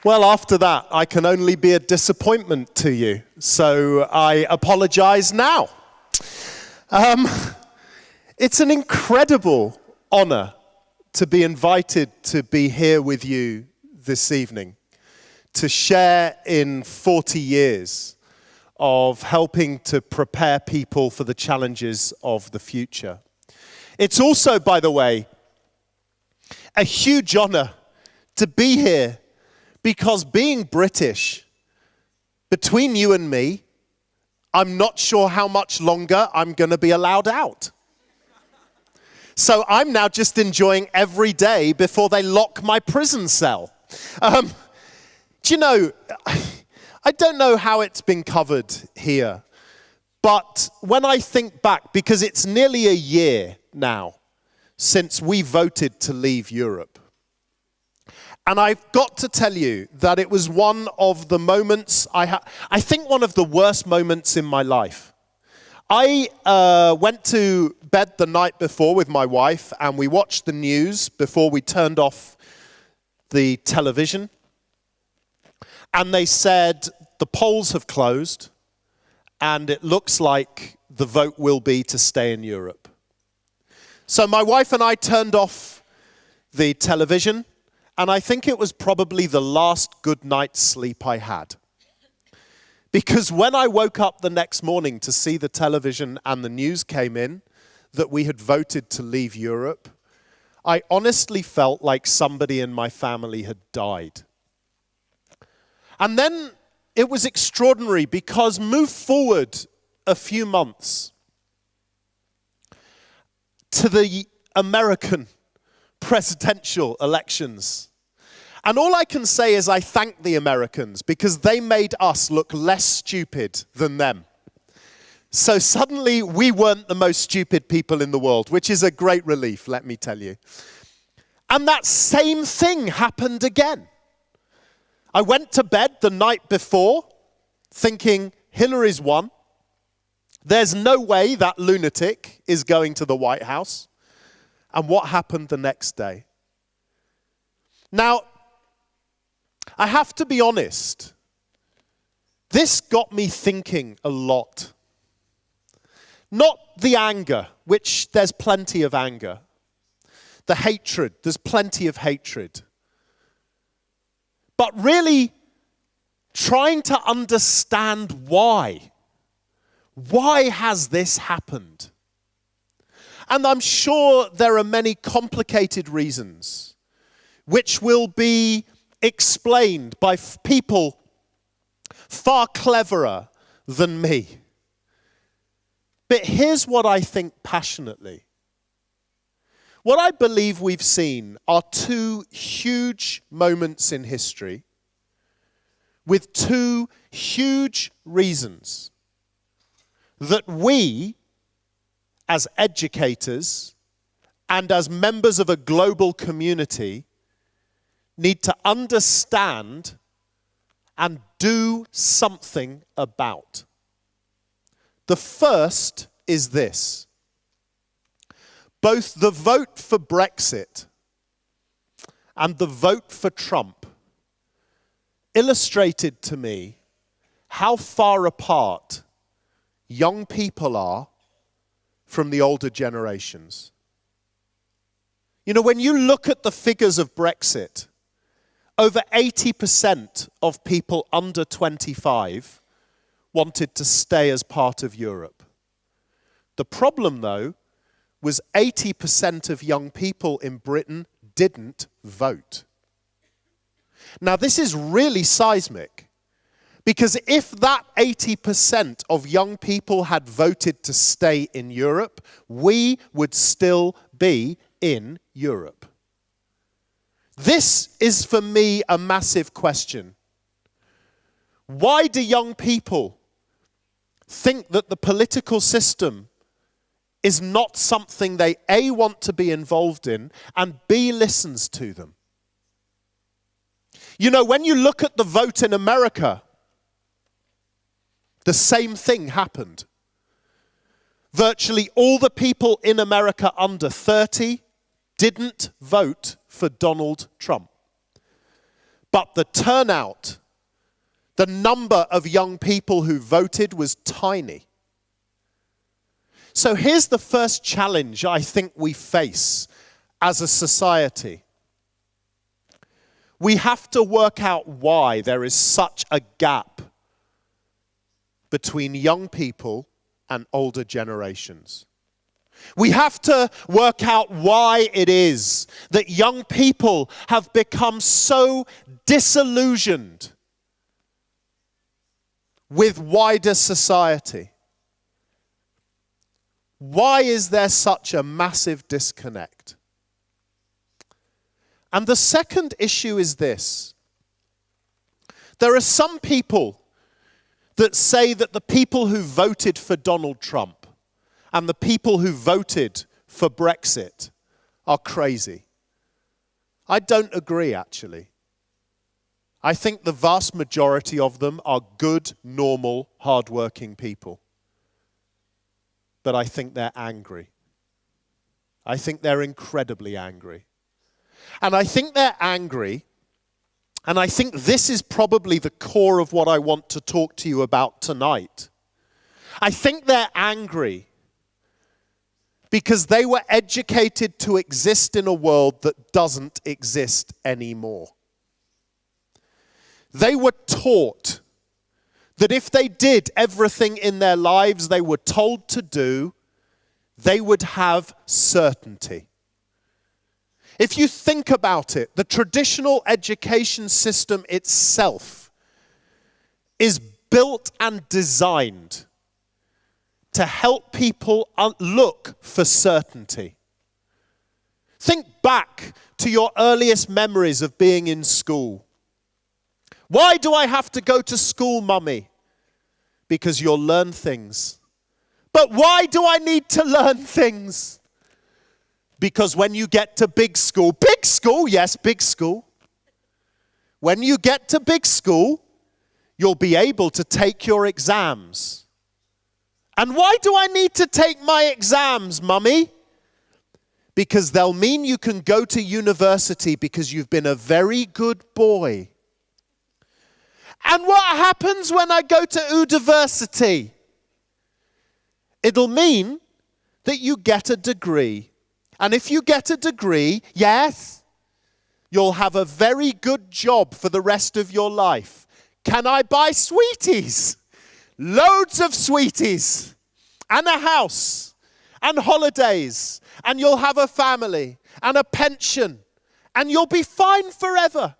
Well, after that, I can only be a disappointment to you, so I apologize now. It's an incredible honor to be invited to be here with you this evening, to share in 40 years of helping to prepare people for the challenges of the future. It's also, by the way, a huge honor to be here because being British, between you and me, I'm not sure how much longer I'm going to be allowed out. So I'm now just enjoying every day before they lock my prison cell. Do you know, I don't know how it's been covered here, but when I think back, because it's nearly a year now since we voted to leave Europe, and I've got to tell you that it was one of the moments, I think one of the worst moments in my life. I went to bed the night before with my wife, and we watched the news before we turned off the television. And they said the polls have closed, and it looks like the vote will be to stay in Europe. So my wife and I turned off the television, and I think it was probably the last good night's sleep I had. Because when I woke up the next morning to see the television and the news came in that we had voted to leave Europe, I honestly felt like somebody in my family had died. And then it was extraordinary because move forward a few months to the American presidential elections. And all I can say is I thank the Americans because they made us look less stupid than them. So suddenly we weren't the most stupid people in the world, which is a great relief, let me tell you. And that same thing happened again. I went to bed the night before thinking Hillary's won. There's no way that lunatic is going to the White House. And what happened the next day? Now, I have to be honest. This got me thinking a lot. Not the anger, which there's plenty of anger. The hatred, there's plenty of hatred. But really trying to understand why. Why has this happened? And I'm sure there are many complicated reasons which will be explained by people far cleverer than me. But here's what I think passionately. What I believe we've seen are two huge moments in history with two huge reasons that we, as educators and as members of a global community, need to understand and do something about. The first is this. Both the vote for Brexit and the vote for Trump illustrated to me how far apart young people are from the older generations. You know, when you look at the figures of Brexit, over 80% of people under 25 wanted to stay as part of Europe. The problem, though, was 80% of young people in Britain didn't vote. Now, this is really seismic, because if that 80% of young people had voted to stay in Europe, we would still be in Europe. This is, for me, a massive question. Why do young people think that the political system is not something they, A, want to be involved in, and B, listens to them? You know, when you look at the vote in America, the same thing happened. Virtually all the people in America under 30 didn't vote for Donald Trump. But the turnout, the number of young people who voted was tiny. So here's the first challenge I think we face as a society. We have to work out why there is such a gap between young people and older generations. We have to work out why it is that young people have become so disillusioned with wider society. Why is there such a massive disconnect? And the second issue is this. There are some people that say that the people who voted for Donald Trump and the people who voted for Brexit are crazy. I don't agree, actually. I think the vast majority of them are good, normal, hardworking people. But I think they're angry. I think they're incredibly angry. And I think they're angry, and I think this is probably the core of what I want to talk to you about tonight. I think they're angry because they were educated to exist in a world that doesn't exist anymore. They were taught that if they did everything in their lives they were told to do, they would have certainty. If you think about it, the traditional education system itself is built and designed to help people look for certainty. Think back to your earliest memories of being in school. Why do I have to go to school, Mummy? Because you'll learn things. But why do I need to learn things? Because when you get to big school, yes, big school. When you get to big school, you'll be able to take your exams. And why do I need to take my exams, Mummy? Because they'll mean you can go to university because you've been a very good boy. And what happens when I go to Unibertsitatea? It'll mean that you get a degree. And if you get a degree, yes, you'll have a very good job for the rest of your life. Can I buy sweeties? Loads of sweeties. And a house. And holidays. And you'll have a family. And a pension. And you'll be fine forever.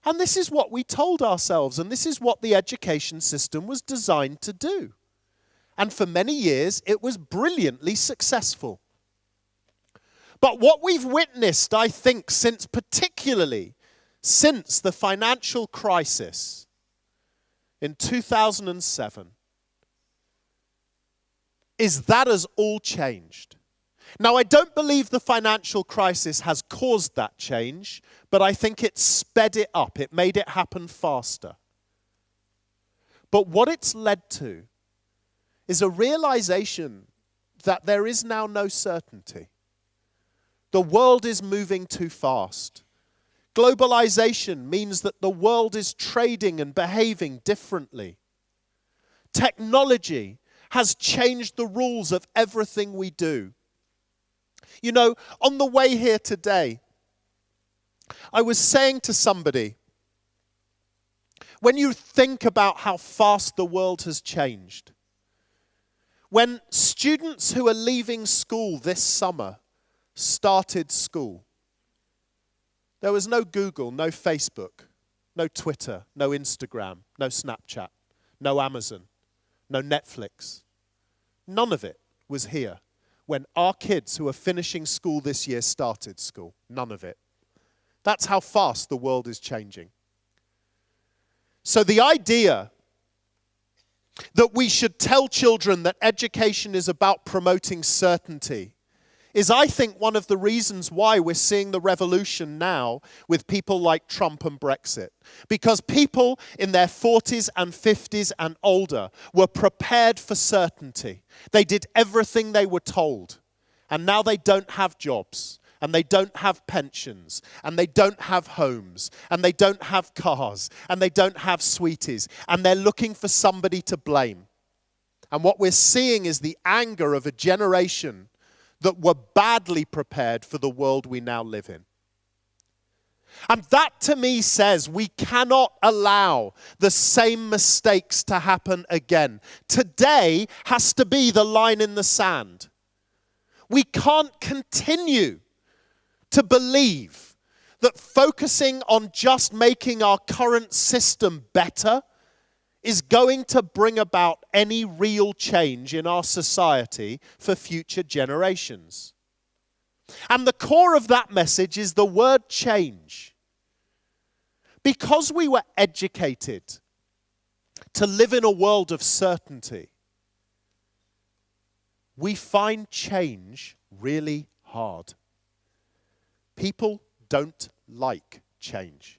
And this is what we told ourselves. And this is what the education system was designed to do. And for many years, it was brilliantly successful. But what we've witnessed, I think, particularly since the financial crisis in 2007, is that has all changed. Now, I don't believe the financial crisis has caused that change, but I think it sped it up. It made it happen faster. But what it's led to is a realization that there is now no certainty. The world is moving too fast. Globalization means that the world is trading and behaving differently. Technology has changed the rules of everything we do. You know, on the way here today, I was saying to somebody, when you think about how fast the world has changed, when students who are leaving school this summer started school, there was no Google, no Facebook, no Twitter, no Instagram, no Snapchat, no Amazon, no Netflix. None of it was here when our kids who are finishing school this year started school. None of it. That's how fast the world is changing. So the idea that we should tell children that education is about promoting certainty is, I think, one of the reasons why we're seeing the revolution now with people like Trump and Brexit. Because people in their 40s and 50s and older were prepared for certainty. They did everything they were told. And now they don't have jobs. and they don't have pensions, and they don't have homes, and they don't have cars, and they don't have sweeties, and they're looking for somebody to blame. And what we're seeing is the anger of a generation that were badly prepared for the world we now live in. And that to me says we cannot allow the same mistakes to happen again. Today has to be the line in the sand. We can't continue to believe that focusing on just making our current system better is going to bring about any real change in our society for future generations. And the core of that message is the word change. Because we were educated to live in a world of certainty, we find change really hard. People don't like change.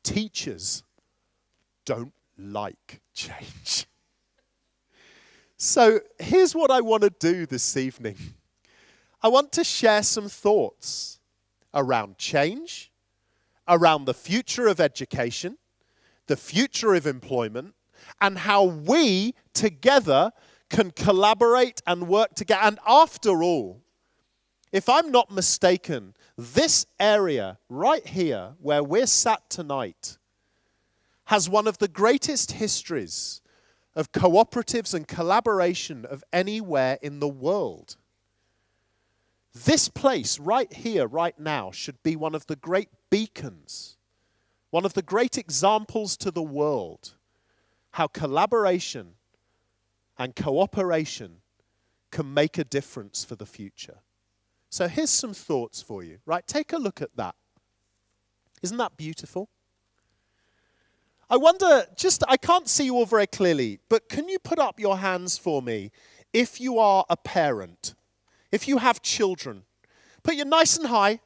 Teachers don't like change. So here's what I want to do this evening. I want to share some thoughts around change, around the future of education, the future of employment, and how we together can collaborate and work together. And after all, if I'm not mistaken, this area right here where we're sat tonight has one of the greatest histories of cooperatives and collaboration of anywhere in the world. This place right here, right now, should be one of the great beacons, one of the great examples to the world, how collaboration and cooperation can make a difference for the future. So here's some thoughts for you, right? Take a look at that. Isn't that beautiful? I wonder, I can't see you all very clearly, but can you put up your hands for me if you are a parent, if you have children? Put your nice and high,